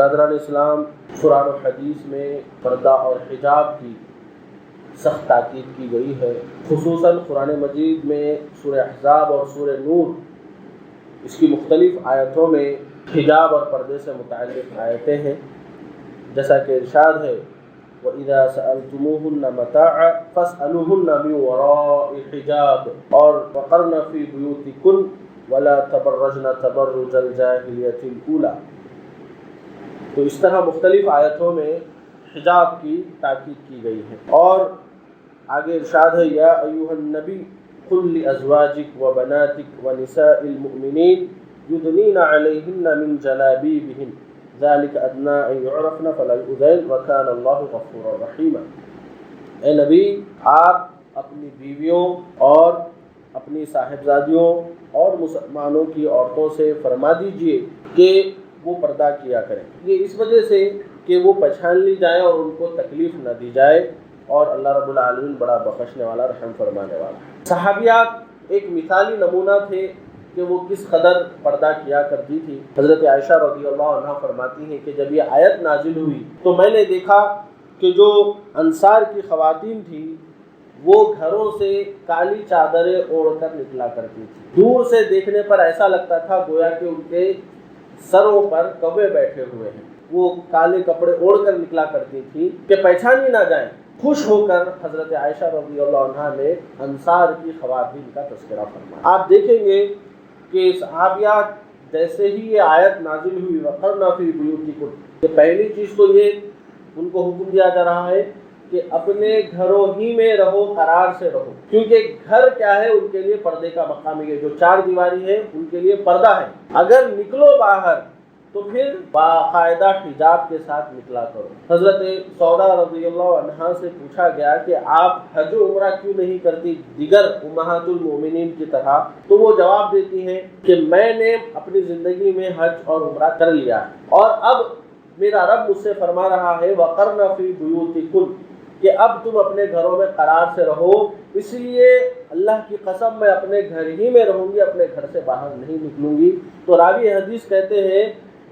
برادران اسلام، قرآن و حدیث میں پردہ اور حجاب کی سخت تاکید کی گئی ہے، خصوصاً قرآن مجید میں سورہ احزاب اور سورہ نور اس کی مختلف آیتوں میں حجاب اور پردے سے متعلق آیتیں ہیں، جیسا کہ ارشاد ہے وَإِذَا سَأَلْتُمُوهُنَّ مَتَاعًا فَاسْأَلُوهُنَّ مِنْ وَرَاءِ حِجَابٍ اور وَقَرْنَ فِي بُيُوتِكُنَّ وَلَا تَبَرَّجْنَ تَبَرُّجَ الْجَاهِلِيَّةِ الْأُولَىٰ۔ تو اس طرح مختلف آیتوں میں حجاب کی تاکید کی گئی ہے، اور آگے ارشاد ہے یا ایھا النبی قل لأزواجک وبناتک ونساء المؤمنین یدنین علیہن من جلابیبہن ذلک ادنی ان یعرفن فلا یؤذین وکان اللہ غفورا رحیما۔ اے نبی، آپ اپنی بیویوں اور اپنی صاحبزادیوں اور مسلمانوں کی عورتوں سے فرما دیجئے کہ وہ پردہ کیا کریں، یہ اس وجہ سے کہ وہ پہچان لی جائیں اور ان کو تکلیف نہ دی جائے، اور اللہ رب العالمین بڑا بخشنے والا، رحم فرمانے والا ہے۔ صحابیات ایک مثالی نمونہ تھے کہ وہ کس قدر پردہ کیا کرتی تھی۔ حضرت عائشہ رضی اللہ عنہا فرماتی ہیں کہ جب یہ آیت نازل ہوئی تو میں نے دیکھا کہ جو انصار کی خواتین تھیں وہ گھروں سے کالی چادریں اوڑھ کر نکلا کرتی تھی، دور سے دیکھنے پر ایسا لگتا تھا گویا کہ ان کے سروں پر کوے بیٹھے ہوئے ہیں، وہ کالے کپڑے اوڑھ کر نکلا کرتی تھی کہ پہچان ہی نہ جائیں۔ خوش ہو کر حضرت عائشہ رضی اللہ عنہا نے انصار کی خواتین کا تذکرہ فرمایا۔ آپ دیکھیں گے کہ صحابیات جیسے ہی یہ آیت نازل ہوئی وَقَرْنَ فِي بُيُوتِكُنَّ، کہ پہلی چیز تو یہ ان کو حکم دیا جا رہا ہے کہ اپنے گھروں ہی میں رہو، قرار سے رہو، کیونکہ گھر کیا ہے ان کے لیے پردے کا مقام ہے، جو چار دیواری ہے ان کے لیے پردہ ہے۔ اگر نکلو باہر تو پھر باقاعدہ حجاب کے ساتھ نکلا کرو۔ حضرت سودا رضی اللہ عنہا سے پوچھا گیا کہ آپ حج و عمرہ کیوں نہیں کرتی دیگر امہات المومنین کی طرح؟ تو وہ جواب دیتی ہیں کہ میں نے اپنی زندگی میں حج اور عمرہ کر لیا ہے، اور اب میرا رب مجھ سے فرما رہا ہے وَقَرْنَ فِي بُيُوتِكُنَّ، کہ اب تم اپنے گھروں میں قرار سے رہو، اس لیے اللہ کی قسم میں اپنے گھر ہی میں رہوں گی، اپنے گھر سے باہر نہیں نکلوں گی۔ تو راوی حدیث کہتے ہیں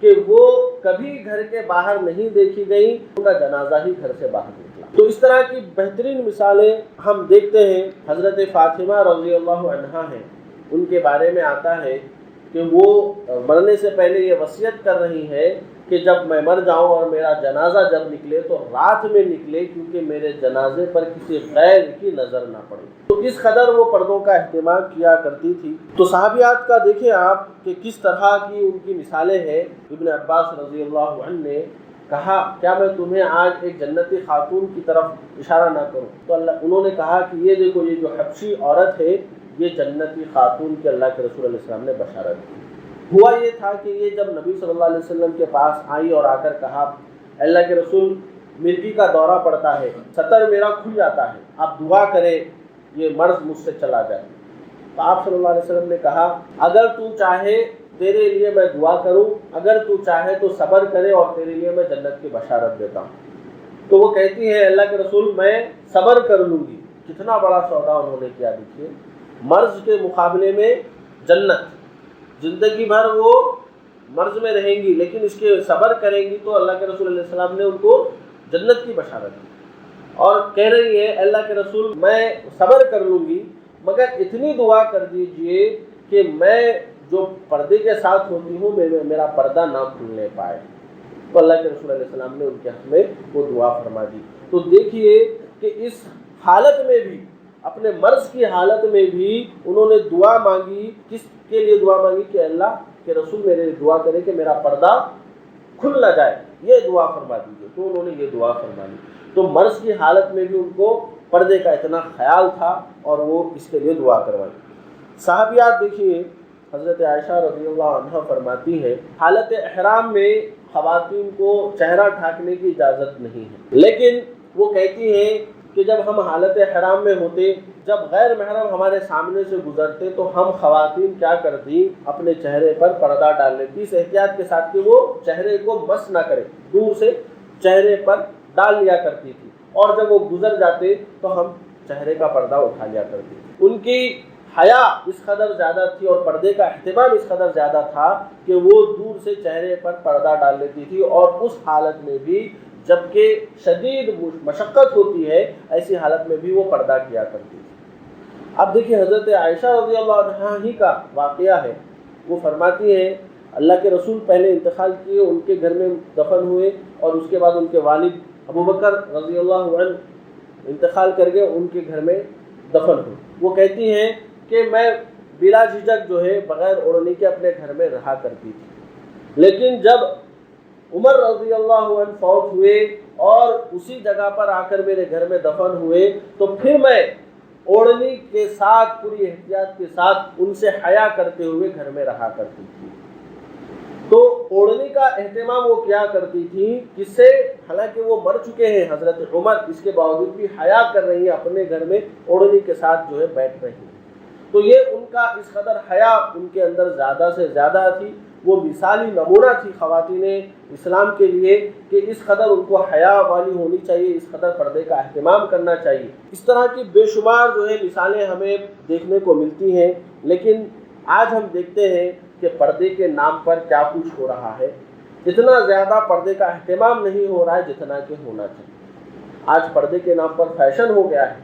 کہ وہ کبھی گھر کے باہر نہیں دیکھی گئی، ان کا جنازہ ہی گھر سے باہر نکلا۔ تو اس طرح کی بہترین مثالیں ہم دیکھتے ہیں۔ حضرت فاطمہ رضی اللہ عنہا ہیں، ان کے بارے میں آتا ہے کہ وہ مرنے سے پہلے یہ وصیت کر رہی ہے کہ جب میں مر جاؤں اور میرا جنازہ جب نکلے تو رات میں نکلے، کیونکہ میرے جنازے پر کسی غیر کی نظر نہ پڑے۔ تو اس قدر وہ پردوں کا اہتمام کیا کرتی تھی۔ تو صحابیات کا دیکھیں آپ کہ کس طرح کی ان کی مثالیں ہیں۔ ابن عباس رضی اللہ عنہ نے کہا کیا میں تمہیں آج ایک جنتی خاتون کی طرف اشارہ نہ کروں؟ تو انہوں نے کہا کہ یہ دیکھو، یہ جو حبشی عورت ہے یہ جنتی خاتون کے اللہ کے رسول علیہ السلام نے بشارت دی۔ ہوا یہ تھا کہ یہ جب نبی صلی اللہ علیہ وسلم کے پاس آئی اور آ کر کہا اللہ کے رسول مرگی کا دورہ پڑتا ہے، سطر میرا کھل جاتا ہے، آپ دعا کریں یہ مرض مجھ سے چلا جائے۔ تو آپ صلی اللہ علیہ وسلم نے کہا اگر تو چاہے تیرے لیے میں دعا کروں، اگر تو چاہے تو صبر کرے اور تیرے لیے میں جنت کی بشارت دیتا ہوں۔ تو وہ کہتی ہے اللہ کے رسول میں صبر کر لوں گی۔ کتنا بڑا سودا انہوں نے کیا، دیکھیے، مرض کے مقابلے میں جنت، زندگی بھر وہ مرض میں رہیں گی لیکن اس کے صبر کریں گی تو اللہ کے رسول علیہ السلام نے ان کو جنت کی بشارت دی، اور کہہ رہی ہے اللہ کے رسول میں صبر کر لوں گی مگر اتنی دعا کر دیجئے کہ میں جو پردے کے ساتھ ہوتی ہوں میرا پردہ نہ کھلنے پائے۔ تو اللہ کے رسول علیہ السلام نے ان کے حق میں وہ دعا فرما دی۔ تو دیکھیے کہ اس حالت میں بھی، اپنے مرض کی حالت میں بھی انہوں نے دعا مانگی۔ کس کے لیے دعا مانگی؟ کہ اللہ کے رسول میرے لیے دعا کرے کہ میرا پردہ کھل نہ جائے، یہ دعا فرما دیجیے۔ تو انہوں نے یہ دعا فرما لی۔ تو مرض کی حالت میں بھی ان کو پردے کا اتنا خیال تھا اور وہ اس کے لیے دعا کروائی۔ صحابیات دیکھیے، حضرت عائشہ رضی اللہ عنہا فرماتی ہے حالت احرام میں خواتین کو چہرہ ڈھانکنے کی اجازت نہیں ہے، لیکن وہ کہتی ہیں کہ جب ہم حالت احرام میں ہوتے، جب غیر محرم ہمارے سامنے سے گزرتے تو ہم خواتین کیا کرتی، اپنے چہرے پر پردہ ڈال لیتی، اس احتیاط کے ساتھ کہ وہ چہرے کو مس نہ کرے، دور سے چہرے پر ڈال لیا کرتی تھی، اور جب وہ گزر جاتے تو ہم چہرے کا پردہ اٹھا لیا کرتے تھے۔ ان کی حیا اس قدر زیادہ تھی اور پردے کا اہتمام اس قدر زیادہ تھا کہ وہ دور سے چہرے پر پردہ ڈال لیتی تھی، اور اس حالت میں بھی جبکہ شدید مشقت ہوتی ہے ایسی حالت میں بھی وہ پردہ کیا کرتی تھی۔ اب دیکھیے حضرت عائشہ رضی اللہ عنہا ہی کا واقعہ ہے، وہ فرماتی ہیں اللہ کے رسول پہلے انتقال کیے، ان کے گھر میں دفن ہوئے، اور اس کے بعد ان کے والد ابو بکر رضی اللہ عنہ انتقال کر گئے، ان کے گھر میں دفن ہوئے۔ وہ کہتی ہیں کہ میں بلا جھجک جو ہے بغیر اوڑھنے کے اپنے گھر میں رہا کرتی تھی، لیکن جب عمر رضی اللہ عنہ فوت ہوئے اور اسی جگہ پر آ کر میرے گھر میں دفن ہوئے تو پھر میں اوڑھنی کے ساتھ پوری احتیاط کے ساتھ ان سے حیا کرتے ہوئے گھر میں رہا کرتی تھی۔ تو اوڑھنی کا اہتمام وہ کیا کرتی تھی، کس سے؟ حالانکہ وہ مر چکے ہیں حضرت عمر، اس کے باوجود بھی حیا کر رہی ہیں، اپنے گھر میں اوڑھنی کے ساتھ جو ہے بیٹھ رہی ہیں۔ تو یہ ان کا اس قدر حیا ان کے اندر زیادہ سے زیادہ تھی، وہ مثالی نمونہ تھی خواتین اسلام کے لیے کہ اس قدر ان کو حیا والی ہونی چاہیے، اس قدر پردے کا اہتمام کرنا چاہیے۔ اس طرح کی بے شمار جو ہے مثالیں ہمیں دیکھنے کو ملتی ہیں، لیکن آج ہم دیکھتے ہیں کہ پردے کے نام پر کیا کچھ ہو رہا ہے۔ اتنا زیادہ پردے کا اہتمام نہیں ہو رہا ہے جتنا کہ ہونا چاہیے۔ آج پردے کے نام پر فیشن ہو گیا ہے،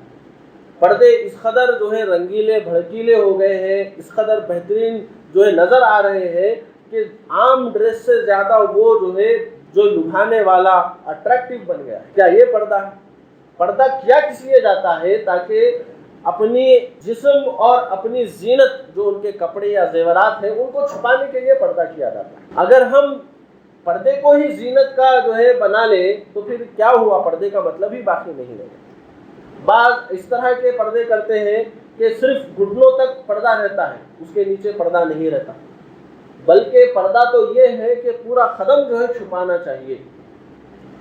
پردے اس قدر جو ہے رنگیلے بھڑکیلے ہو گئے ہیں، اس قدر بہترین جو ہے نظر آ رہے ہیں کہ عام ڈریس سے زیادہ وہ جو ہے جو لبھانے والا اٹریکٹیو بن گیا ہے۔ کیا یہ پردہ ہے؟ پردہ کیا کس لیے جاتا ہے؟ تاکہ اپنی جسم اور اپنی زینت جو ان کے کپڑے یا زیورات ہیں ان کو چھپانے کے لیے پردہ کیا جاتا ہے۔ اگر ہم پردے کو ہی زینت کا جو ہے بنا لیں تو پھر کیا ہوا؟ پردے کا مطلب ہی باقی نہیں رہے۔ بعض اس طرح کے پردے کرتے ہیں کہ صرف گھٹنوں تک پردہ رہتا ہے، اس کے نیچے پردہ نہیں رہتا، بلکہ پردہ تو یہ ہے کہ پورا قدم جو ہے چھپانا چاہیے،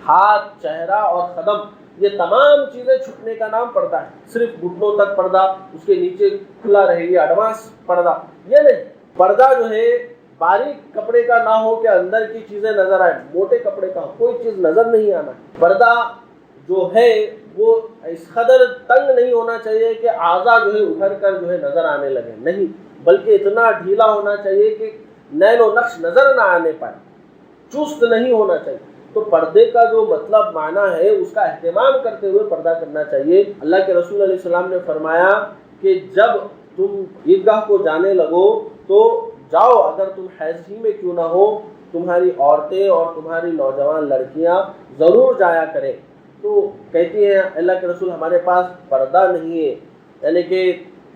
ہاتھ، چہرہ اور قدم، یہ تمام چیزیں چھپنے کا نام پردہ ہے۔ صرف گھٹنوں تک پردہ، اس کے نیچے کھلا رہے، یہ ایڈوانس پردہ یہ نہیں۔ پردہ جو ہے باریک کپڑے کا نہ ہو کہ اندر کی چیزیں نظر آئے، موٹے کپڑے کا کوئی چیز نظر نہیں آنا۔ پردہ جو ہے وہ اس قدر تنگ نہیں ہونا چاہیے کہ اعضاء جو ہے ابھر کر جو ہے نظر آنے لگے، نہیں، بلکہ اتنا ڈھیلا ہونا چاہیے کہ نین و نقش نظر نہ آنے پائے، چست نہیں ہونا چاہیے۔ تو پردے کا جو مطلب معنی ہے اس کا اہتمام کرتے ہوئے پردہ کرنا چاہیے۔ اللہ کے رسول علیہ السلام نے فرمایا کہ جب تم عیدگاہ کو جانے لگو تو جاؤ، اگر تم حیض ہی میں کیوں نہ ہو، تمہاری عورتیں اور تمہاری نوجوان لڑکیاں ضرور جایا کریں۔ تو کہتی ہیں اللہ کے رسول ہمارے پاس پردہ نہیں ہے، یعنی کہ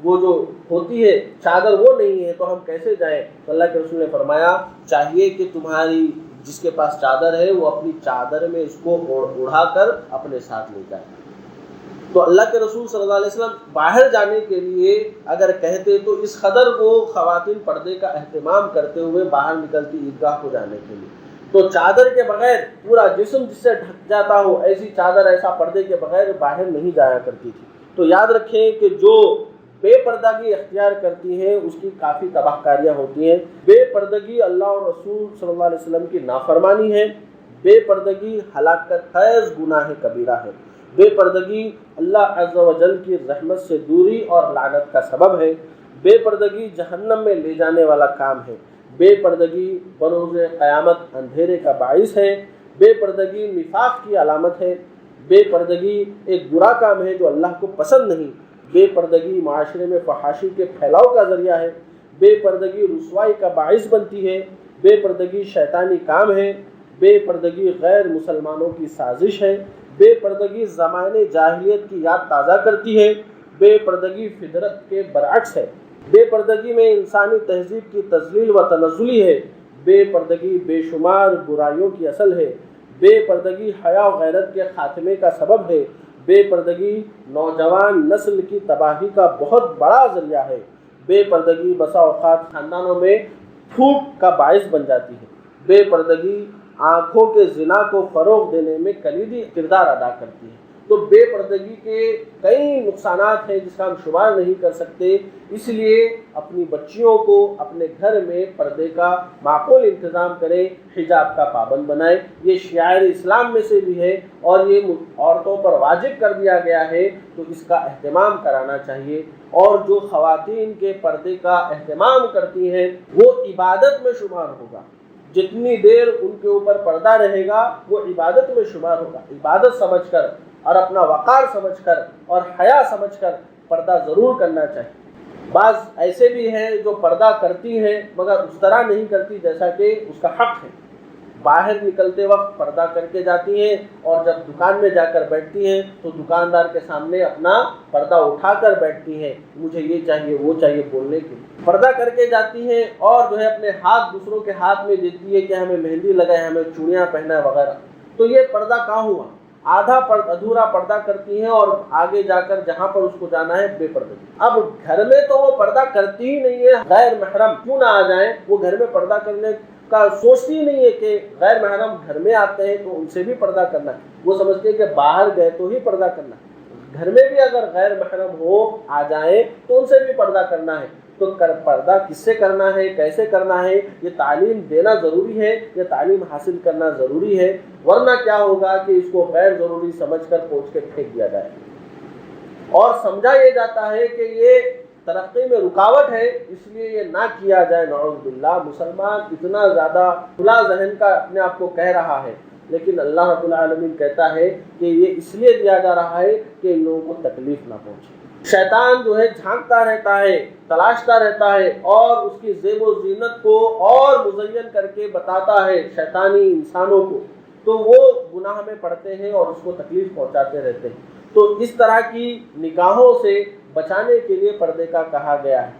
وہ جو ہوتی ہے چادر وہ نہیں ہے، تو ہم کیسے جائیں؟ تو اللہ کے رسول نے فرمایا چاہیے کہ تمہاری جس کے پاس چادر ہے وہ اپنی چادر میں اس کو اڑھا کر اپنے ساتھ لے جائے۔ تو اللہ کے رسول صلی اللہ علیہ وسلم باہر جانے کے لیے اگر کہتے تو اس قدر وہ خواتین پردے کا اہتمام کرتے ہوئے باہر نکلتی عیدگاہ کو جانے کے لیے۔ تو چادر کے بغیر پورا جسم جس سے ڈھک جاتا ہو ایسی چادر، ایسا پردے کے بغیر باہر نہیں جایا کرتی تھی۔ تو یاد رکھیں کہ جو بے پردگی اختیار کرتی ہیں اس کی کافی تباہ کاریاں ہوتی ہیں۔ بے پردگی اللہ اور رسول صلی اللہ علیہ وسلم کی نافرمانی ہے، بے پردگی ہلاکت خیز گناہ کبیرہ ہے، بے پردگی اللہ عز و جل کی رحمت سے دوری اور لعنت کا سبب ہے، بے پردگی جہنم میں لے جانے والا کام ہے، بے پردگی بروز قیامت اندھیرے کا باعث ہے، بے پردگی نفاق کی علامت ہے، بے پردگی ایک برا کام ہے جو اللہ کو پسند نہیں، بے پردگی معاشرے میں فحاشی کے پھیلاؤ کا ذریعہ ہے، بے پردگی رسوائی کا باعث بنتی ہے، بے پردگی شیطانی کام ہے، بے پردگی غیر مسلمانوں کی سازش ہے، بے پردگی زمانے جاہلیت کی یاد تازہ کرتی ہے، بے پردگی فطرت کے برعکس ہے، بے پردگی میں انسانی تہذیب کی تذلیل و تنزلی ہے، بے پردگی بے شمار برائیوں کی اصل ہے، بے پردگی حیا و غیرت کے خاتمے کا سبب ہے، بے پردگی نوجوان نسل کی تباہی کا بہت بڑا ذریعہ ہے، بے پردگی بسا اوقات خاندانوں میں پھوٹ کا باعث بن جاتی ہے، بے پردگی آنکھوں کے زنا کو فروغ دینے میں کلیدی کردار ادا کرتی ہے۔ تو بے پردگی کے کئی نقصانات ہیں جس کا ہم شمار نہیں کر سکتے، اس لیے اپنی بچیوں کو اپنے گھر میں پردے کا معقول انتظام کریں، حجاب کا پابند بنائیں۔ یہ شعائر اسلام میں سے بھی ہے اور یہ عورتوں پر واجب کر دیا گیا ہے، تو اس کا اہتمام کرانا چاہیے۔ اور جو خواتین کے پردے کا اہتمام کرتی ہیں وہ عبادت میں شمار ہوگا، جتنی دیر ان کے اوپر پردہ رہے گا وہ عبادت میں شمار ہوگا۔ عبادت سمجھ کر اور اپنا وقار سمجھ کر اور حیا سمجھ کر پردہ ضرور کرنا چاہیے۔ بعض ایسے بھی ہیں جو پردہ کرتی ہیں مگر اس طرح نہیں کرتی جیسا کہ اس کا حق ہے، باہر نکلتے وقت پردہ کر کے جاتی ہیں اور جب دکان میں جا کر بیٹھتی ہیں تو دکاندار کے سامنے اپنا پردہ اٹھا کر بیٹھتی ہیں، مجھے یہ چاہیے وہ چاہیے بولنے کے لیے پردہ کر کے جاتی ہیں، اور جو ہے اپنے ہاتھ دوسروں کے ہاتھ میں دیتی ہے کہ ہمیں مہندی لگائے، ہمیں چوڑیاں پہنا وغیرہ۔ تو یہ پردہ کہاں ہوا؟ ادھورا پردہ کرتی ہیں اور آگے جا کر جہاں پر اس کو جانا ہے بے پردہ۔ اب گھر میں تو وہ پردہ کرتی ہی نہیں ہے، غیر محرم کیوں نہ آ جائیں، وہ گھر میں پردہ کرنے کا سوچتی ہی نہیں ہے کہ غیر محرم گھر میں آتے ہیں تو ان سے بھی پردہ کرنا ہے، وہ سمجھتے ہیں کہ باہر گئے تو ہی پردہ کرنا ہے، گھر میں بھی اگر غیر محرم ہو آ جائیں تو ان سے بھی پردہ کرنا ہے۔ تو پردہ کس سے کرنا ہے، کیسے کرنا ہے، یہ تعلیم دینا ضروری ہے، یہ تعلیم حاصل کرنا ضروری ہے، ورنہ کیا ہوگا کہ اس کو غیر ضروری سمجھ کر پوچھ کے پھینک دیا جائے اور سمجھا یہ جاتا ہے کہ یہ ترقی میں رکاوٹ ہے، اس لیے یہ نہ کیا جائے۔ نعوذ باللہ، مسلمان اتنا زیادہ کھلا ذہن کا اپنے آپ کو کہہ رہا ہے، لیکن اللہ رب العالمین کہتا ہے کہ یہ اس لیے دیا جا رہا ہے کہ ان لوگوں کو تکلیف نہ پہنچے۔ شیطان جو ہے جھانکتا رہتا ہے، تلاشتا رہتا ہے اور اس کی زیب و زینت کو اور مزین کر کے بتاتا ہے شیطانی انسانوں کو، تو وہ گناہ میں پڑتے ہیں اور اس کو تکلیف پہنچاتے رہتے ہیں۔ تو اس طرح کی نگاہوں سے بچانے کے لیے پردے کا کہا گیا ہے۔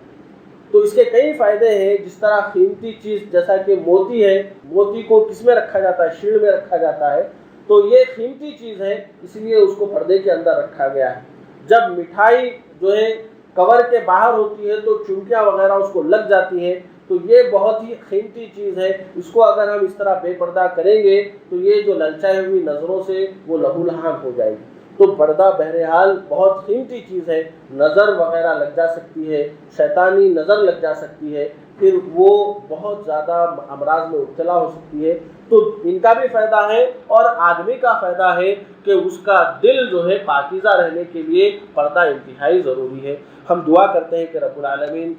تو اس کے کئی فائدے ہیں، جس طرح قیمتی چیز جیسا کہ موتی ہے، موتی کو کس میں رکھا جاتا ہے؟ شیل میں رکھا جاتا ہے، تو یہ قیمتی چیز ہے اس لیے اس کو پردے کے اندر رکھا گیا ہے۔ جب مٹھائی جو ہے کور کے باہر ہوتی ہے تو چمکیاں وغیرہ اس کو لگ جاتی ہیں، تو یہ بہت ہی قیمتی چیز ہے، اس کو اگر ہم اس طرح بے پردہ کریں گے تو یہ جو للچائی ہوئی نظروں سے وہ لہو لہان ہو جائے گی۔ تو پردہ بہرحال بہت قیمتی چیز ہے، نظر وغیرہ لگ جا سکتی ہے، شیطانی نظر لگ جا سکتی ہے، پھر وہ بہت زیادہ امراض میں مبتلا ہو سکتی ہے۔ تو ان کا بھی فائدہ ہے اور آدمی کا فائدہ ہے کہ اس کا دل جو ہے پاکیزہ رہنے کے لیے پردہ انتہائی ضروری ہے۔ ہم دعا کرتے ہیں کہ رب العالمین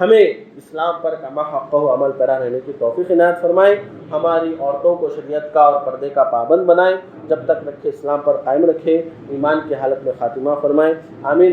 ہمیں اسلام پر کما حق و عمل پیرا رہنے کی توفیق عنایت فرمائے، ہماری عورتوں کو شریعت کا اور پردے کا پابند بنائے، جب تک رکھے اسلام پر قائم رکھے، ایمان کی حالت میں خاتمہ فرمائے، آمین۔